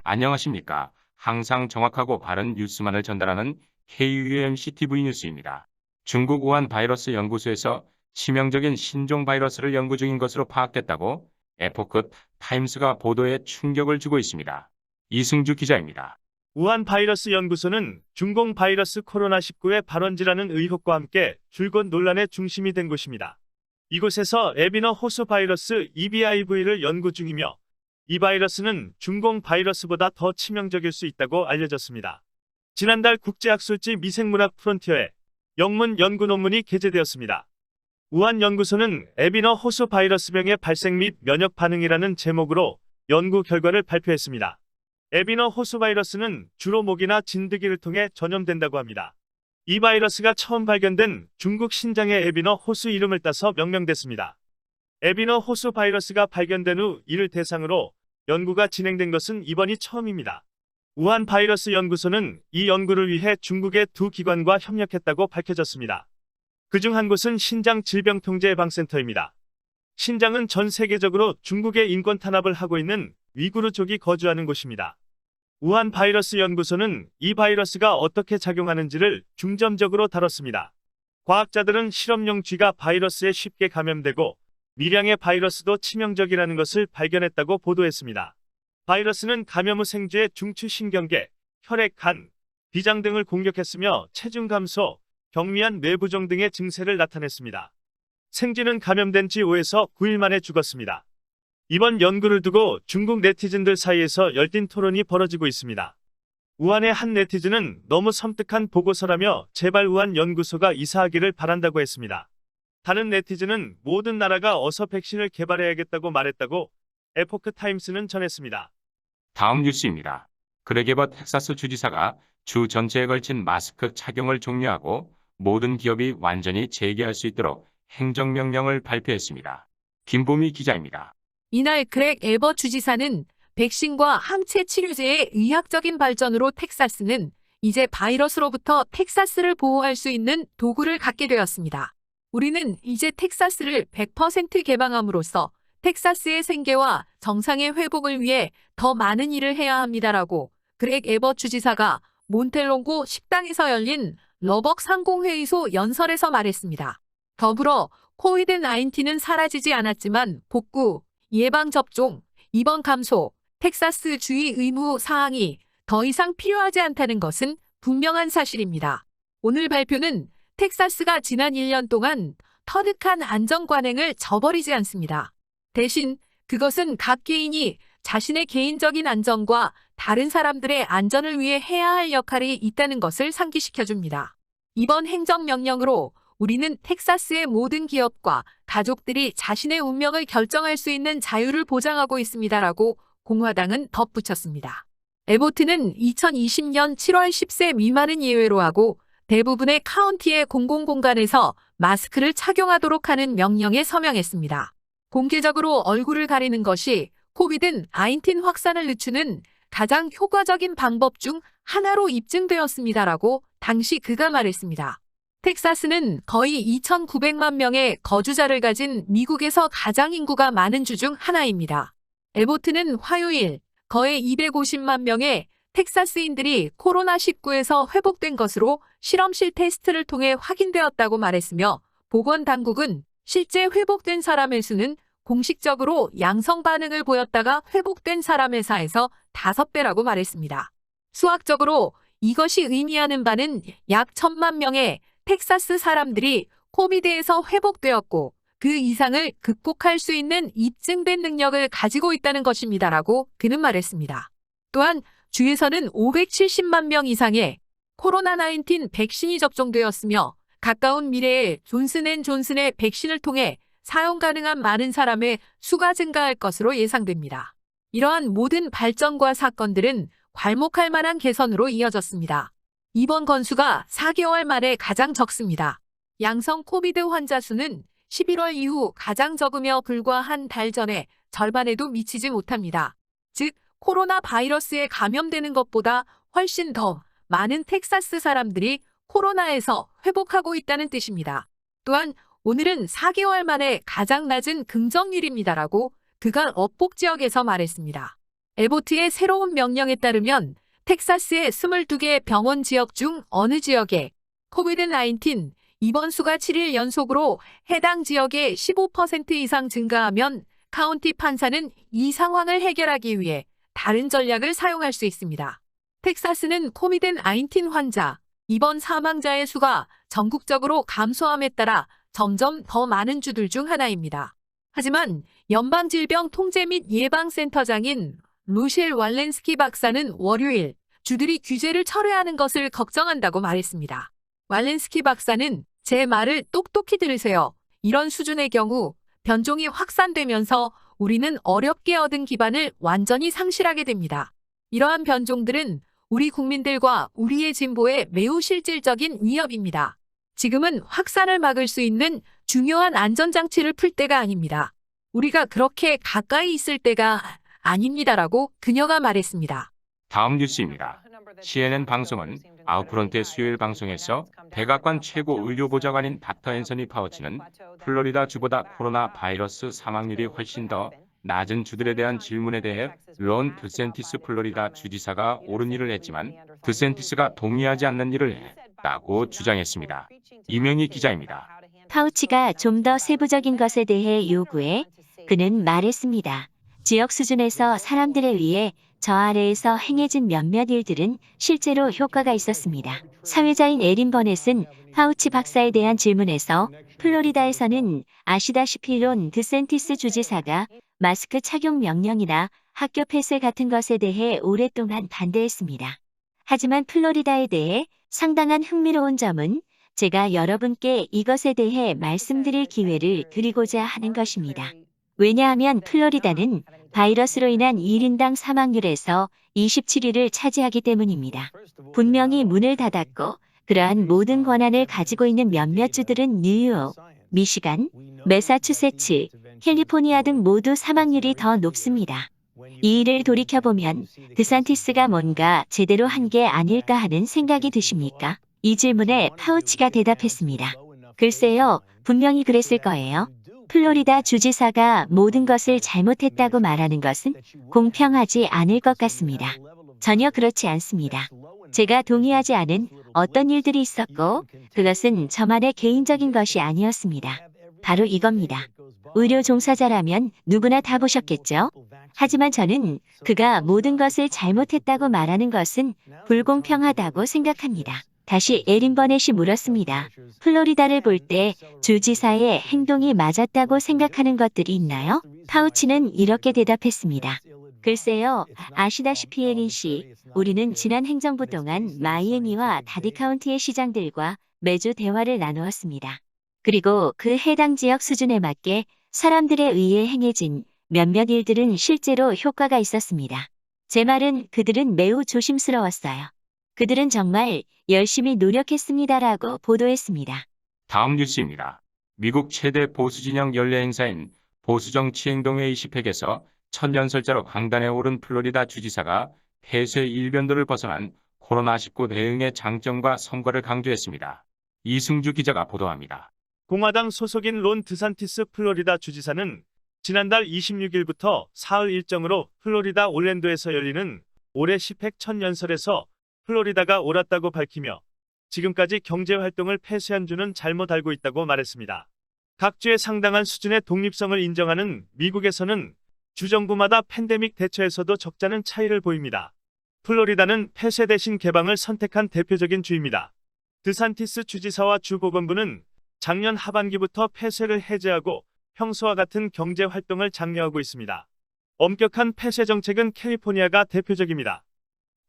안녕하십니까. 항상 정확하고 바른 뉴스만을 전달하는 KUMC-TV 뉴스입니다. 중국 우한 바이러스 연구소에서 치명적인 신종 바이러스를 연구 중인 것으로 파악됐다고 에포크 타임스가 보도에 충격을 주고 있습니다. 이승주 기자입니다. 우한 바이러스 연구소는 중공 바이러스 코로나19의 발원지라는 의혹과 함께 줄곧 논란의 중심이 된 곳입니다. 이곳에서 에비너 호수 바이러스 EBIV를 연구 중이며 이 바이러스는 중공 바이러스보다 더 치명적일 수 있다고 알려졌습니다. 지난달 국제학술지 미생물학 프론티어에 영문 연구 논문이 게재되었습니다. 우한 연구소는 에비너 호수 바이러스병의 발생 및 면역 반응이라는 제목으로 연구 결과를 발표했습니다. 에비너 호수 바이러스는 주로 모기나 진드기를 통해 전염된다고 합니다. 이 바이러스가 처음 발견된 중국 신장의 에비너 호수 이름을 따서 명명됐습니다. 에비너 호수 바이러스가 발견된 후 이를 대상으로 연구가 진행된 것은 이번이 처음입니다. 우한 바이러스 연구소는 이 연구를 위해 중국의 두 기관과 협력했다고 밝혀졌습니다. 그중 한 곳은 신장 질병통제예방센터입니다. 신장은 전 세계적으로 중국의 인권 탄압을 하고 있는 위구르족이 거주하는 곳입니다. 우한 바이러스 연구소는 이 바이러스가 어떻게 작용하는지를 중점적으로 다뤘습니다. 과학자들은 실험용 쥐가 바이러스에 쉽게 감염되고 미량의 바이러스도 치명적이라는 것을 발견했다고 보도했습니다. 바이러스는 감염 후 생쥐의 중추 신경계, 혈액, 간, 비장 등을 공격했으며 체중 감소, 경미한 뇌부종 등의 증세를 나타냈습니다. 생쥐는 감염된 지 5에서 9일 만에 죽었습니다. 이번 연구를 두고 중국 네티즌들 사이에서 열띤 토론이 벌어지고 있습니다. 우한의 한 네티즌은 너무 섬뜩한 보고서라며 제발 우한 연구소가 이사하기를 바란다고 했습니다. 다른 네티즌은 모든 나라가 어서 백신을 개발해야겠다고 말했다고 에포크 타임스는 전했습니다. 다음 뉴스입니다. 그렉 에벗 텍사스 주지사가 주 전체에 걸친 마스크 착용을 종료하고 모든 기업이 완전히 재개할 수 있도록 행정명령을 발표했습니다. 김보미 기자입니다. 이날 그렉 에벗 주지사는 백신과 항체 치료제의 의학적인 발전으로 텍사스는 이제 바이러스로부터 텍사스를 보호할 수 있는 도구를 갖게 되었습니다. 우리는 이제 텍사스를 100% 개방함으로써 텍사스의 생계와 정상의 회복을 위해 더 많은 일을 해야 합니다라고 그렉 에벗 주지사가 몬텔롱고 식당에서 열린 러벅 상공회의소 연설에서 말했습니다. 더불어 코비드-19는 사라지지 않았지만 복구, 예방접종, 입원 감소, 텍사스 주의 의무 사항이 더 이상 필요하지 않다는 것은 분명한 사실입니다. 오늘 발표는 텍사스가 지난 1년 동안 터득한 안전관행을 저버리지 않습니다. 대신 그것은 각 개인이 자신의 개인적인 안전과 다른 사람들의 안전을 위해 해야 할 역할이 있다는 것을 상기시켜줍니다. 이번 행정명령으로 우리는 텍사스의 모든 기업과 가족들이 자신의 운명을 결정할 수 있는 자유를 보장하고 있습니다라고 공화당은 덧붙였습니다. 에보트는 2020년 7월 10세 미만은 예외로 하고 대부분의 카운티의 공공공간에서 마스크를 착용하도록 하는 명령에 서명했습니다. 공개적으로 얼굴을 가리는 것이 코비드-19 확산을 늦추는 가장 효과적인 방법 중 하나로 입증되었습니다라고 당시 그가 말했습니다. 텍사스는 거의 2,900만 명의 거주자를 가진 미국에서 가장 인구가 많은 주 중 하나입니다. 에보트는 화요일 거의 250만 명의 텍사스인들이 코로나19에서 회복된 것으로 실험실 테스트를 통해 확인되었다고 말했으며 보건당국은 실제 회복된 사람의 수는 공식적으로 양성 반응을 보였다가 회복된 사람의 사에서 5배라고 말했습니다. 수학적으로 이것이 의미하는 바는 약 1,000만 명의 텍사스 사람들이 코비드에서 회복되었고 그 이상을 극복할 수 있는 입증된 능력을 가지고 있다는 것입니다라고 그는 말했습니다. 또한 주에서는 570만 명 이상의 코로나19 백신이 접종되었으며 가까운 미래에 존슨앤존슨의 백신을 통해 사용 가능한 많은 사람의 수가 증가할 것으로 예상됩니다. 이러한 모든 발전과 사건들은 괄목할 만한 개선으로 이어졌습니다. 이번 건수가 4개월 만에 가장 적습니다. 양성 코비드 환자 수는 11월 이후 가장 적으며 불과 한 달 전에 절반에도 미치지 못합니다. 즉, 코로나 바이러스에 감염되는 것보다 훨씬 더 많은 텍사스 사람들이 코로나에서 회복하고 있다는 뜻입니다. 또한 오늘은 4개월 만에 가장 낮은 긍정일입니다라고 그가 업복 지역에서 말했습니다. 에보트의 새로운 명령에 따르면 텍사스의 22개 병원 지역 중 어느 지역에 코비드-19 입원 수가 7일 연속으로 해당 지역의 15% 이상 증가하면 카운티 판사는 이 상황을 해결하기 위해 다른 전략을 사용할 수 있습니다. 텍사스는 코비드-19 환자, 입원 사망자의 수가 전국적으로 감소함에 따라 점점 더 많은 주들 중 하나입니다. 하지만 연방질병통제 및 예방센터장인 루셸 왈렌스키 박사는 월요일 주들이 규제를 철회하는 것을 걱정한다고 말했습니다. 왈렌스키 박사는 제 말을 똑똑히 들으세요. 이런 수준의 경우 변종이 확산되면서 우리는 어렵게 얻은 기반을 완전히 상실하게 됩니다. 이러한 변종들은 우리 국민들과 우리의 진보에 매우 실질적인 위협입니다. 지금은 확산을 막을 수 있는 중요한 안전장치를 풀 때가 아닙니다. 우리가 그렇게 가까이 있을 때가 아닙니다라고 그녀가 말했습니다. 다음 뉴스입니다. CNN 방송은 아웃프론트의 수요일 방송에서 백악관 최고 의료보좌관인 닥터 앤서니 파우치는 플로리다 주보다 코로나 바이러스 사망률이 훨씬 더 낮은 주들에 대한 질문에 대해 론 드샌티스 플로리다 주지사가 옳은 일을 했지만 드샌티스가 동의하지 않는 일을 했다고 주장했습니다. 이명희 기자입니다. 파우치가 좀 더 세부적인 것에 대해 요구해 그는 말했습니다. 지역 수준에서 사람들에 의해 저 아래에서 행해진 몇몇 일들은 실제로 효과가 있었습니다. 사회자인 에린 버넷은 파우치 박사에 대한 질문에서 플로리다에서는 아시다시피 론 드샌티스 주지사가 마스크 착용 명령이나 학교 폐쇄 같은 것에 대해 오랫동안 반대했습니다. 하지만 플로리다에 대해 상당한 흥미로운 점은 제가 여러분께 이것에 대해 말씀드릴 기회를 드리고자 하는 것입니다. 왜냐하면 플로리다는 바이러스로 인한 1인당 사망률에서 27위를 차지하기 때문입니다. 분명히 문을 닫았고 그러한 모든 권한을 가지고 있는 몇몇 주들은 뉴욕, 미시간, 매사추세츠, 캘리포니아 등 모두 사망률이 더 높습니다. 이 일을 돌이켜보면 드산티스가 뭔가 제대로 한 게 아닐까 하는 생각이 드십니까? 이 질문에 파우치가 대답했습니다. 글쎄요, 분명히 그랬을 거예요. 플로리다 주지사가 모든 것을 잘못했다고 말하는 것은 공평하지 않을 것 같습니다. 전혀 그렇지 않습니다. 제가 동의하지 않은 어떤 일들이 있었고 그것은 저만의 개인적인 것이 아니었습니다. 바로 이겁니다. 의료 종사자라면 누구나 다 보셨겠죠? 하지만 저는 그가 모든 것을 잘못했다고 말하는 것은 불공평하다고 생각합니다. 다시 에린 버넷이 물었습니다. 플로리다를 볼 때 주지사의 행동이 맞았다고 생각하는 것들이 있나요? 파우치는 이렇게 대답했습니다. 글쎄요, 아시다시피 에린 씨, 우리는 지난 행정부 동안 마이애미와 다디 카운티의 시장들과 매주 대화를 나누었습니다. 그리고 그 해당 지역 수준에 맞게 사람들에 의해 행해진 몇몇 일들은 실제로 효과가 있었습니다. 제 말은 그들은 매우 조심스러웠어요. 그들은 정말 열심히 노력했습니다라고 보도했습니다. 다음 뉴스입니다. 미국 최대 보수진영 연례 행사인 보수정치행동회 20회에서 첫 연설자로 강단에 오른 플로리다 주지사가 폐쇄 일변도를 벗어난 코로나19 대응의 장점과 성과를 강조했습니다. 이승주 기자가 보도합니다. 공화당 소속인 론 드산티스 플로리다 주지사는 지난달 26일부터 사흘 일정으로 플로리다 올랜도에서 열리는 올해 10회 첫 연설에서 플로리다가 옳았다고 밝히며 지금까지 경제활동을 폐쇄한 주는 잘못 알고 있다고 말했습니다. 각 주의 상당한 수준의 독립성을 인정하는 미국에서는 주정부마다 팬데믹 대처에서도 적잖은 차이를 보입니다. 플로리다는 폐쇄 대신 개방을 선택한 대표적인 주입니다. 드산티스 주지사와 주보건부는 작년 하반기부터 폐쇄를 해제하고 평소와 같은 경제활동을 장려하고 있습니다. 엄격한 폐쇄 정책은 캘리포니아가 대표적입니다.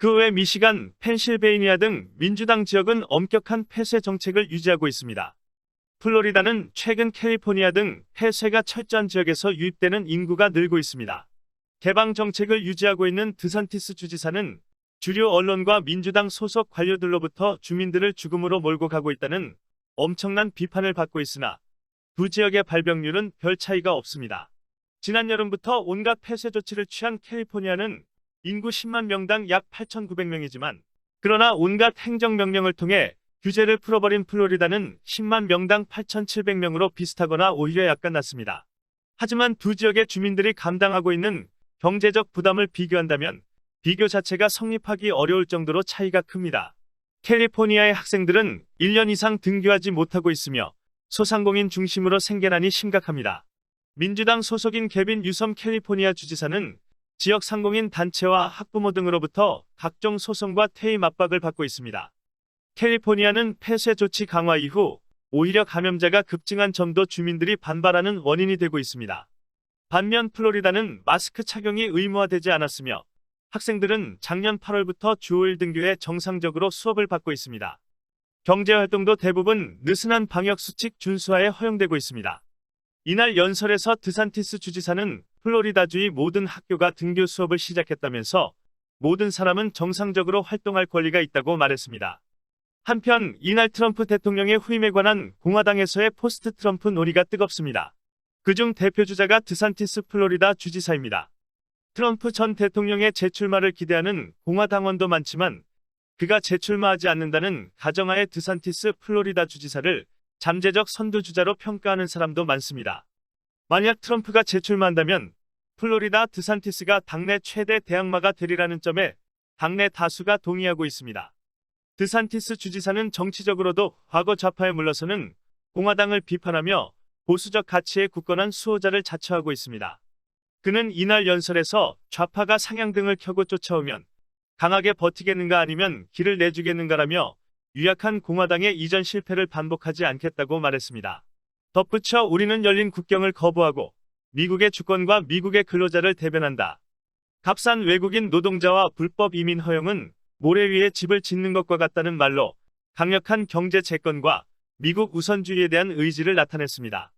그 외 미시간, 펜실베이니아 등 민주당 지역은 엄격한 폐쇄 정책을 유지하고 있습니다. 플로리다는 최근 캘리포니아 등 폐쇄가 철저한 지역에서 유입되는 인구가 늘고 있습니다. 개방 정책을 유지하고 있는 드산티스 주지사는 주류 언론과 민주당 소속 관료들로부터 주민들을 죽음으로 몰고 가고 있다는 엄청난 비판을 받고 있으나 두 지역의 발병률은 별 차이가 없습니다. 지난 여름부터 온갖 폐쇄 조치를 취한 캘리포니아는 인구 10만 명당 약 8,900명이지만 그러나 온갖 행정명령을 통해 규제를 풀어버린 플로리다는 10만 명당 8,700명으로 비슷하거나 오히려 약간 낮습니다. 하지만 두 지역의 주민들이 감당하고 있는 경제적 부담을 비교한다면 비교 자체가 성립하기 어려울 정도로 차이가 큽니다. 캘리포니아의 학생들은 1년 이상 등교하지 못하고 있으며 소상공인 중심으로 생계난이 심각합니다. 민주당 소속인 개빈 유섬 캘리포니아 주지사는 지역 상공인 단체와 학부모 등으로부터 각종 소송과 퇴임 압박을 받고 있습니다. 캘리포니아는 폐쇄 조치 강화 이후 오히려 감염자가 급증한 점도 주민들이 반발하는 원인이 되고 있습니다. 반면 플로리다는 마스크 착용이 의무화되지 않았으며 학생들은 작년 8월부터 주 5일 등교해 정상적으로 수업을 받고 있습니다. 경제활동도 대부분 느슨한 방역수칙 준수하에 허용되고 있습니다. 이날 연설에서 드산티스 주지사는 플로리다주의 모든 학교가 등교 수업을 시작했다면서 모든 사람은 정상적으로 활동할 권리가 있다고 말했습니다. 한편 이날 트럼프 대통령의 후임에 관한 공화당에서의 포스트 트럼프 논의가 뜨겁습니다. 그중 대표 주자가 드산티스 플로리다 주지사입니다. 트럼프 전 대통령의 재출마를 기대하는 공화당원도 많지만 그가 재출마하지 않는다는 가정하에 드산티스 플로리다 주지사를 잠재적 선두주자로 평가하는 사람도 많습니다. 만약 트럼프가 재출마한다면 플로리다 드산티스가 당내 최대 대항마가 되리라는 점에 당내 다수가 동의하고 있습니다. 드산티스 주지사는 정치적으로도 과거 좌파에 물러서는 공화당을 비판하며 보수적 가치에 굳건한 수호자를 자처하고 있습니다. 그는 이날 연설에서 좌파가 상향등을 켜고 쫓아오면 강하게 버티겠는가 아니면 길을 내주겠는가라며 유약한 공화당의 이전 실패를 반복하지 않겠다고 말했습니다. 덧붙여 우리는 열린 국경을 거부하고 미국의 주권과 미국의 근로자를 대변한다. 값싼 외국인 노동자와 불법 이민 허용은 모래 위에 집을 짓는 것과 같다는 말로 강력한 경제 재건과 미국 우선주의에 대한 의지를 나타냈습니다.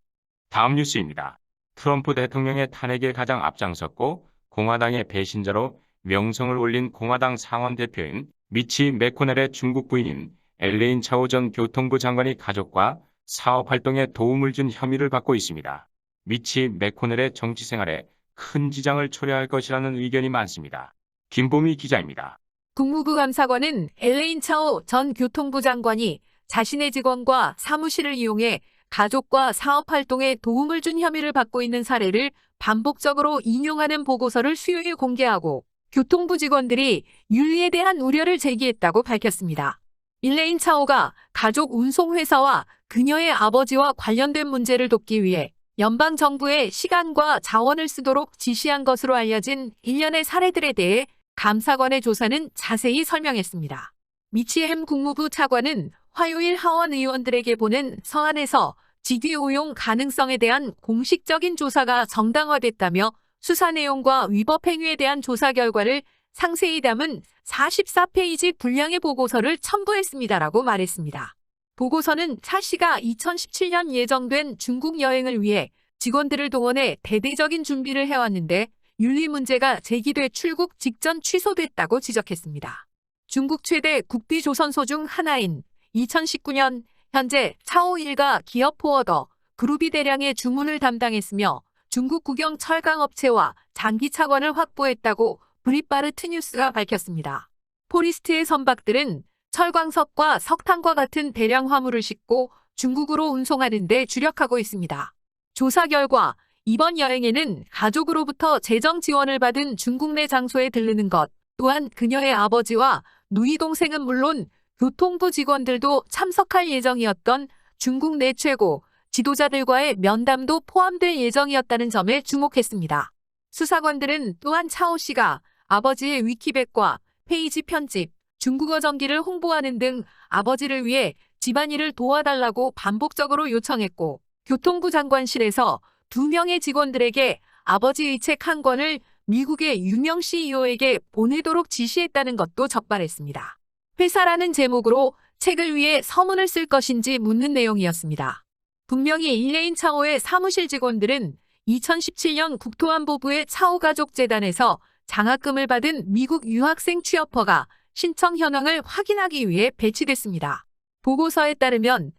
다음 뉴스입니다. 트럼프 대통령의 탄핵에 가장 앞장섰고 공화당의 배신자로 명성을 올린 공화당 상원 대표인 미치 매코넬의 중국 부인인 엘레인 차오 전 교통부 장관이 가족과 사업 활동에 도움을 준 혐의를 받고 있습니다. 미치 매코넬의 정치 생활에 큰 지장을 초래할 것이라는 의견이 많습니다. 김보미 기자입니다. 국무부 감사관은 엘레인 차오 전 교통부 장관이 자신의 직원과 사무실을 이용해 가족과 사업 활동에 도움을 준 혐의를 받고 있는 사례를 반복적으로 인용하는 보고서를 수요일 공개하고 교통부 직원들이 윤리에 대한 우려를 제기했다고 밝혔습니다. 엘레인 차오가 가족 운송회사와 그녀의 아버지와 관련된 문제를 돕기 위해 연방정부에 시간과 자원을 쓰도록 지시한 것으로 알려진 일련의 사례들에 대해 감사관의 조사는 자세히 설명했습니다. 미치햄 국무부 차관은 화요일 하원 의원들에게 보낸 서한에서 직위 오용 가능성에 대한 공식적인 조사가 정당화됐다며 수사 내용과 위법 행위에 대한 조사 결과를 상세히 담은 44페이지 분량의 보고서를 첨부했습니다라고 말했습니다. 보고서는 차 씨가 2017년 예정된 중국 여행을 위해 직원들을 동원해 대대적인 준비를 해왔는데 윤리 문제가 제기돼 출국 직전 취소됐다고 지적했습니다. 중국 최대 국비 조선소 중 하나인 2019년 현재 차오 일가 기업 포워더 그룹이 대량의 주문을 담당했으며 중국 국영 철강업체와 장기 차관을 확보했다고 브릿바르트 뉴스가 밝혔습니다. 포리스트의 선박들은 철광석과 석탄과 같은 대량 화물을 싣고 중국으로 운송하는 데 주력하고 있습니다. 조사 결과 이번 여행에는 가족으로부터 재정 지원을 받은 중국 내 장소에 들르는 것, 또한 그녀의 아버지와 누이 동생은 물론 교통부 직원들도 참석할 예정이었던 중국 내 최고 지도자들과의 면담도 포함될 예정이었다는 점에 주목했습니다. 수사관들은 또한 차오 씨가 아버지의 위키백과 페이지 편집, 중국어 전기를 홍보하는 등 아버지를 위해 집안일을 도와달라고 반복적으로 요청했고 교통부 장관실에서 2명의 직원들에게 아버지의 책 한 권을 미국의 유명 CEO에게 보내도록 지시했다는 것도 적발했습니다. 회사라는 제목으로 책을 위해 서문을 쓸 것인지 묻는 내용이었습니다. 분명히 엘레인 차오의 사무실 직원들은 2017년 국토안보부의 차오 가족재단에서 장학금을 받은 미국 유학생 취업허가 신청 현황을 확인하기 위해 배치됐습니다. 보고서에 따르면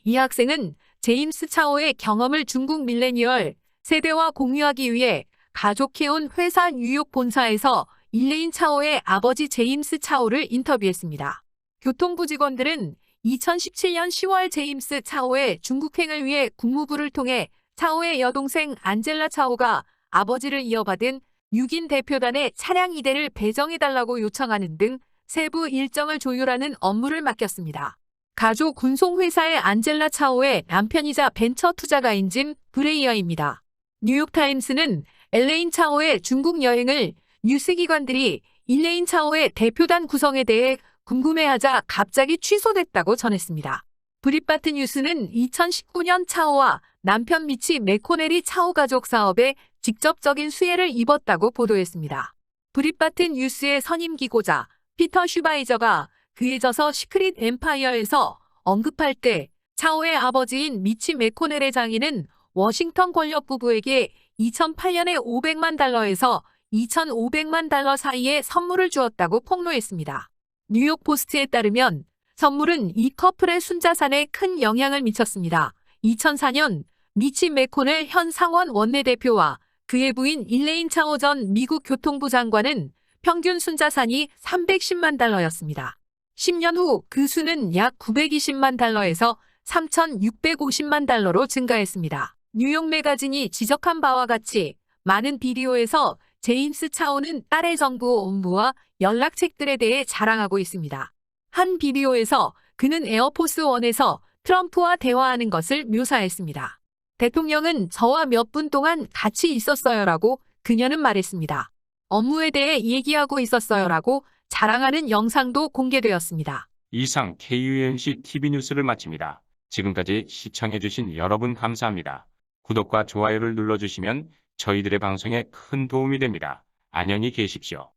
이 학생은 제임스 차오의 경험을 중국 밀레니얼 세대와 공유하기 위해 가족해온 회사 뉴욕 본사에서 일레인 차오의 아버지 제임스 차오를 인터뷰했습니다. 교통부 직원들은 2017년 10월 제임스 차오의 중국행을 위해 국무부를 통해 차오의 여동생 안젤라 차오가 아버지를 이어받은 6인 대표단의 차량 2대를 배정해달라고 요청하는 등 세부 일정을 조율하는 업무를 맡겼습니다. 가족 운송회사의 안젤라 차오의 남편이자 벤처 투자가인 짐 브레이어입니다. 뉴욕타임스는 엘레인 차오의 중국 여행을 뉴스기관들이 일레인 차오의 대표단 구성에 대해 궁금해하자 갑자기 취소됐다고 전했습니다. 브릿바트 뉴스는 2019년 차오와 남편 미치 맥코넬이 차오 가족 사업에 직접적인 수혜를 입었다고 보도했습니다. 브릿바트 뉴스의 선임 기고자 피터 슈바이저가 그의 저서 시크릿 엠파이어에서 언급할 때 차오의 아버지인 미치 맥코넬의 장인은 워싱턴 권력 부부에게 2008년에 500만 달러에서 2,500만 달러 사이에 선물을 주었다고 폭로했습니다. 뉴욕 포스트에 따르면 선물은 이 커플의 순자산에 큰 영향을 미쳤습니다. 2004년 미치 맥코넬 현 상원 원내대표와 그의 부인 일레인 차오 전 미국 교통부 장관은 평균 순자산이 310만 달러였습니다. 10년 후 그 수는 약 920만 달러에서 3,650만 달러로 증가했습니다. 뉴욕 매거진이 지적한 바와 같이 많은 비디오에서 제임스 차오는 딸의 정부 업무와 연락책들에 대해 자랑하고 있습니다. 한 비디오에서 그는 에어포스 원에서 트럼프와 대화하는 것을 묘사했습니다. 대통령은 저와 몇 분 동안 같이 있었어요라고 그녀는 말했습니다. 업무에 대해 얘기하고 있었어요라고 자랑하는 영상도 공개되었습니다. 이상 KUMC TV 뉴스를 마칩니다. 지금까지 시청해주신 여러분 감사합니다. 구독과 좋아요를 눌러주시면 저희들의 방송에 큰 도움이 됩니다. 안녕히 계십시오.